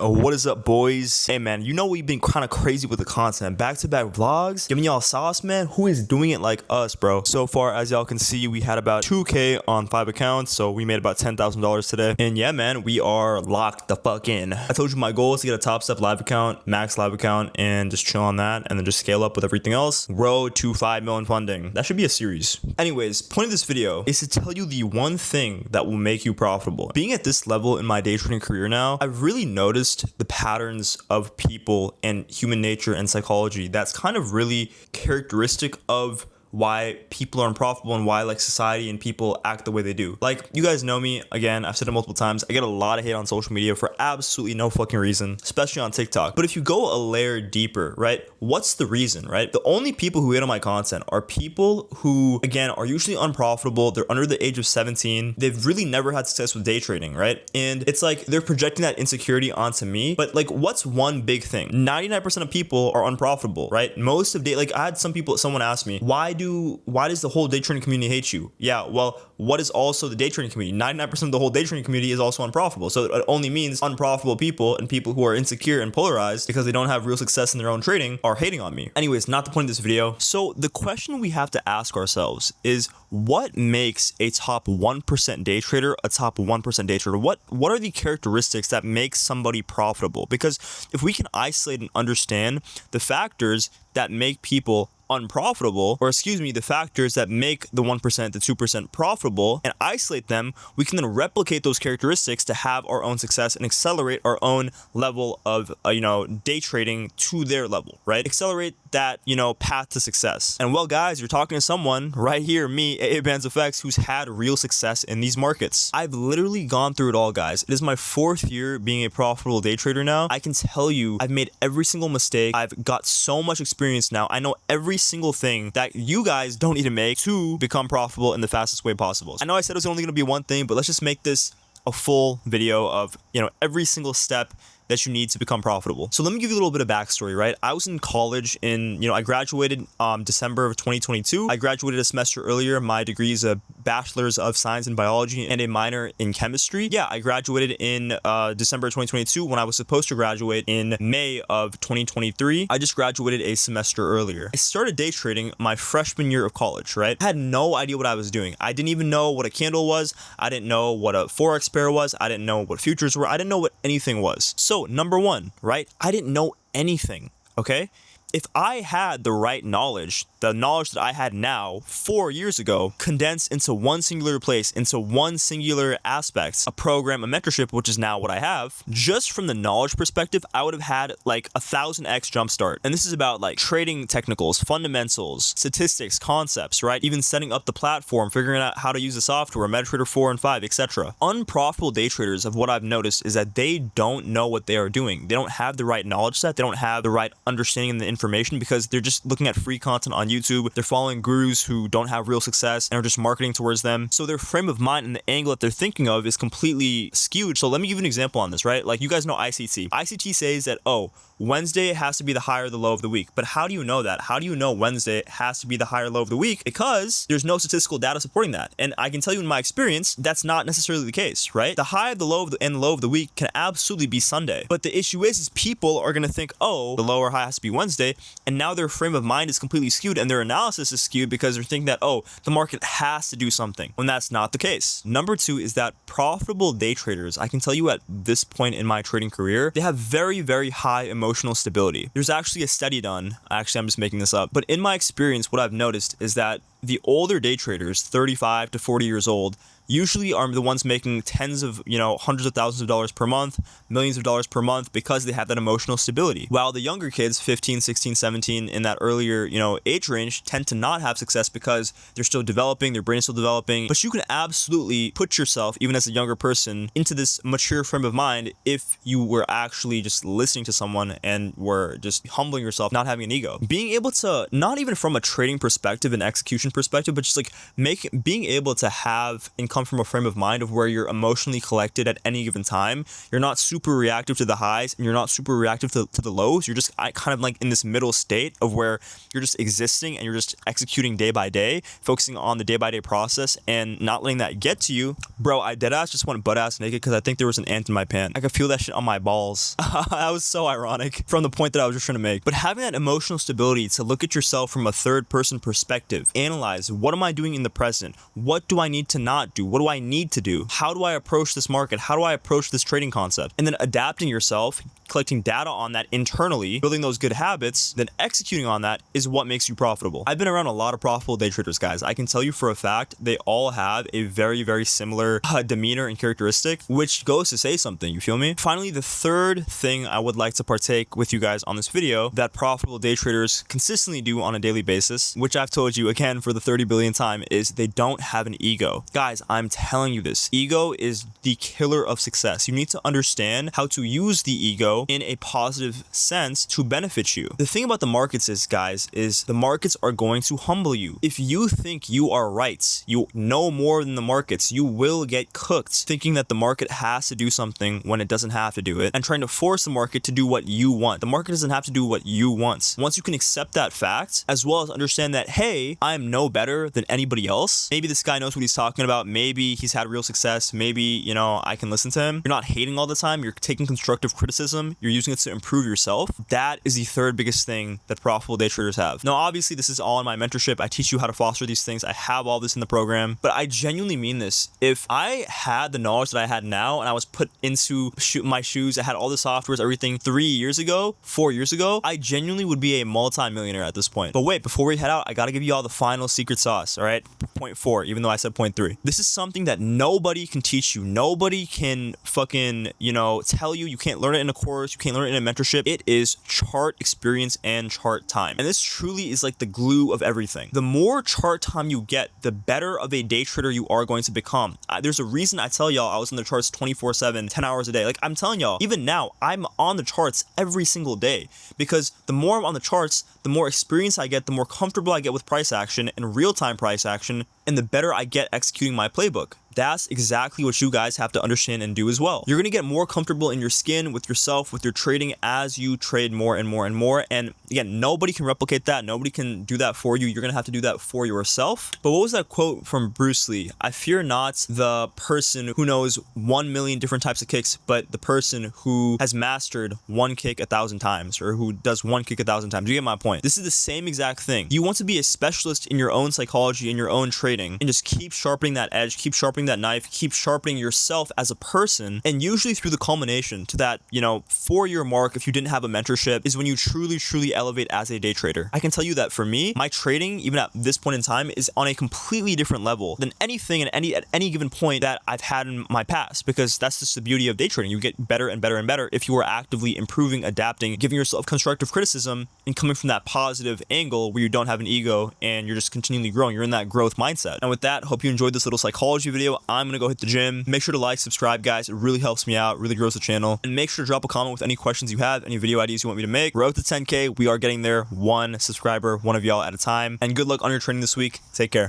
What is up, boys? Hey man, you know we've been kind of crazy with the content, back-to-back vlogs, giving y'all sauce, man. Who is doing it like us, bro? So far, as y'all can see, we had about 2K on 5 accounts, so we made about $10,000 today. And yeah, man, we are locked the fuck in. I told you my goal is to get a top step live account, max live account, and just chill on that, and then just scale up with everything else. Road to 5 million funding. That should be a series. Anyways, point of this video is to tell you the one thing that will make you profitable. Being at this level in my day trading career now, I've really noticed the patterns of people and human nature and psychology that's kind of really characteristic of why people are unprofitable and why like society and people act the way they do. Like, you guys know me, again, I've said it multiple times, I get a lot of hate on social media for absolutely no fucking reason, especially on TikTok. But if you go a layer deeper, right, what's the reason, right? The only people who hate on my content are people who, again, are usually unprofitable. They're under the age of 17. They've really never had success with day trading, right? And it's like they're projecting that insecurity onto me. But like, what's one big thing? 99% of people are unprofitable, right? Most of like I had someone ask me, why does the whole day trading community hate you? Yeah, well, what is also the day trading community? 99% of the whole day trading community is also unprofitable. So it only means unprofitable people and people who are insecure and polarized because they don't have real success in their own trading are hating on me. Anyways, not the point of this video. So the question we have to ask ourselves is, what makes a top 1% day trader a top 1% day trader? What are the characteristics that make somebody profitable? Because if we can isolate and understand the factors that make people unprofitable, or excuse me, the factors that make the 1%, the 2% profitable, and isolate them, we can then replicate those characteristics to have our own success and accelerate our own level of, day trading to their level, right? Accelerate that, path to success. And well, guys, you're talking to someone right here, me, AA Bands Effects, who's had real success in these markets. I've literally gone through it all, guys. It is my 4th year being a profitable day trader now. I can tell you, I've made every single mistake. I've got so much experience now. I know every single thing that you guys don't need to make to become profitable in the fastest way possible. I know I said it was only going to be one thing, but let's just make this a full video of, every single step that you need to become profitable. So let me give you a little bit of backstory, right? I was in college I graduated December of 2022. I graduated a semester earlier. My degree is a bachelor's of science in biology and a minor in chemistry. Yeah, I graduated in December of 2022 when I was supposed to graduate in May of 2023. I just graduated a semester earlier. I started day trading my freshman year of college, right? I had no idea what I was doing. I didn't even know what a candle was. I didn't know what a Forex pair was. I didn't know what futures were. I didn't know what anything was. So number one, right? I didn't know anything, okay? If I had the right knowledge, the knowledge that I had now 4 years ago, condensed into one singular place, into one singular aspect, a program, a mentorship, which is now what I have, just from the knowledge perspective, I would have had like 1,000x jumpstart. And this is about like trading technicals, fundamentals, statistics, concepts, right? Even setting up the platform, figuring out how to use the software, MetaTrader 4 and 5, etc. Unprofitable day traders, of what I've noticed, is that they don't know what they are doing. They don't have the right knowledge set. They don't have the right understanding and the information because they're just looking at free content on YouTube. They're following gurus who don't have real success and are just marketing towards them. So their frame of mind and the angle that they're thinking of is completely skewed. So let me give you an example on this, right? Like, you guys know ICT. ICT says that, Wednesday has to be the high or the low of the week. But how do you know that? How do you know Wednesday has to be the high or low of the week? Because there's no statistical data supporting that. And I can tell you in my experience, that's not necessarily the case, right? The high, the low, and the low of the week can absolutely be Sunday. But the issue is people are going to think, the low or high has to be Wednesday. And now their frame of mind is completely skewed and their analysis is skewed because they're thinking that, the market has to do something, when that's not the case. Number two is that profitable day traders, I can tell you at this point in my trading career, they have very, very high emotional stability. There's actually a study done, actually I'm just making this up, but in my experience, what I've noticed is that the older day traders, 35 to 40 years old, usually are the ones making tens of, hundreds of thousands of dollars per month, millions of dollars per month, because they have that emotional stability. While the younger kids, 15, 16, 17, in that earlier, age range, tend to not have success because they're still developing, their brain is still developing. But you can absolutely put yourself, even as a younger person, into this mature frame of mind if you were actually just listening to someone and were just humbling yourself, not having an ego. Being able to, not even from a trading perspective and execution emotion perspective, but just like being able to have and come from a frame of mind of where you're emotionally collected at any given time. You're not super reactive to the highs and you're not super reactive to the lows. You're just kind of like in this middle state of where you're just existing and you're just executing day by day, focusing on the day by day process and not letting that get to you. Bro, I deadass just went butt ass naked because I think there was an ant in my pant. I could feel that shit on my balls. That was so ironic from the point that I was just trying to make. But having that emotional stability to look at yourself from a third person perspective, analyze what am I doing in the present? What do I need to not do? What do I need to do? How do I approach this market? How do I approach this trading concept? And then adapting yourself, collecting data on that internally, building those good habits, then executing on that is what makes you profitable. I've been around a lot of profitable day traders, guys. I can tell you for a fact, they all have a very, very similar demeanor and characteristic, which goes to say something, you feel me? Finally, the third thing I would like to partake with you guys on this video that profitable day traders consistently do on a daily basis, which I've told you again for the 30 billion time, is they don't have an ego. Guys, I'm telling you this. Ego is the killer of success. You need to understand how to use the ego in a positive sense to benefit you. The thing about the markets is, guys, is the markets are going to humble you. If you think you are right, you know more than the markets, you will get cooked thinking that the market has to do something when it doesn't have to do it and trying to force the market to do what you want. The market doesn't have to do what you want. Once you can accept that fact, as well as understand that, hey, I'm no better than anybody else. Maybe this guy knows what he's talking about. Maybe he's had real success. Maybe, you know, I can listen to him. You're not hating all the time. You're taking constructive criticism. You're using it to improve yourself. That is the third biggest thing that profitable day traders have. Now, obviously, this is all in my mentorship. I teach you how to foster these things. I have all this in the program, but I genuinely mean this. If I had the knowledge that I had now and I was put into my shoes, I had all the softwares, everything 3 years ago, 4 years ago, I genuinely would be a multi-millionaire at this point. But wait, before we head out, I got to give you all the final secret sauce, all right? Point 4, even though I said point 3. This is something that nobody can teach you. Nobody can fucking, you know, tell you. You can't learn it in a course. You can't learn it in a mentorship. It is chart experience and chart time. And this truly is like the glue of everything. The more chart time you get, the better of a day trader you are going to become. There's a reason I tell y'all I was on the charts 24/7, 10 hours a day. Like I'm telling y'all, even now, I'm on the charts every single day because the more I'm on the charts, the more experience I get, the more comfortable I get with price action and real-time price action, and the better I get executing my playbook. That's exactly what you guys have to understand and do as well. You're going to get more comfortable in your skin, with yourself, with your trading as you trade more and more and more. And again, nobody can replicate that. Nobody can do that for you. You're going to have to do that for yourself. But what was that quote from Bruce Lee? I fear not the person who knows 1 million different types of kicks, but the person who has mastered one kick 1,000 times, or who does one kick 1,000 times. You get my point. This is the same exact thing. You want to be a specialist in your own psychology, in your own trading, and just keep sharpening that edge, keep sharpening that knife, keep sharpening yourself as a person. And usually through the culmination to that, 4-year mark, if you didn't have a mentorship, is when you truly elevate as a day trader. I can tell you that for me, my trading, even at this point in time, is on a completely different level than anything at any given point that I've had in my past, because that's just the beauty of day trading. You get better and better and better if you are actively improving, adapting, giving yourself constructive criticism, and coming from that positive angle where you don't have an ego and you're just continually growing. You're in that growth mindset. And with that, hope you enjoyed this little psychology video. I'm gonna go hit the gym. Make sure to like, subscribe, guys. It really helps me out, really grows the channel. And make sure to drop a comment with any questions you have, any video ideas you want me to make. Road to 10K. We are getting there, one subscriber, one of y'all at a time. And good luck on your training this week. Take care.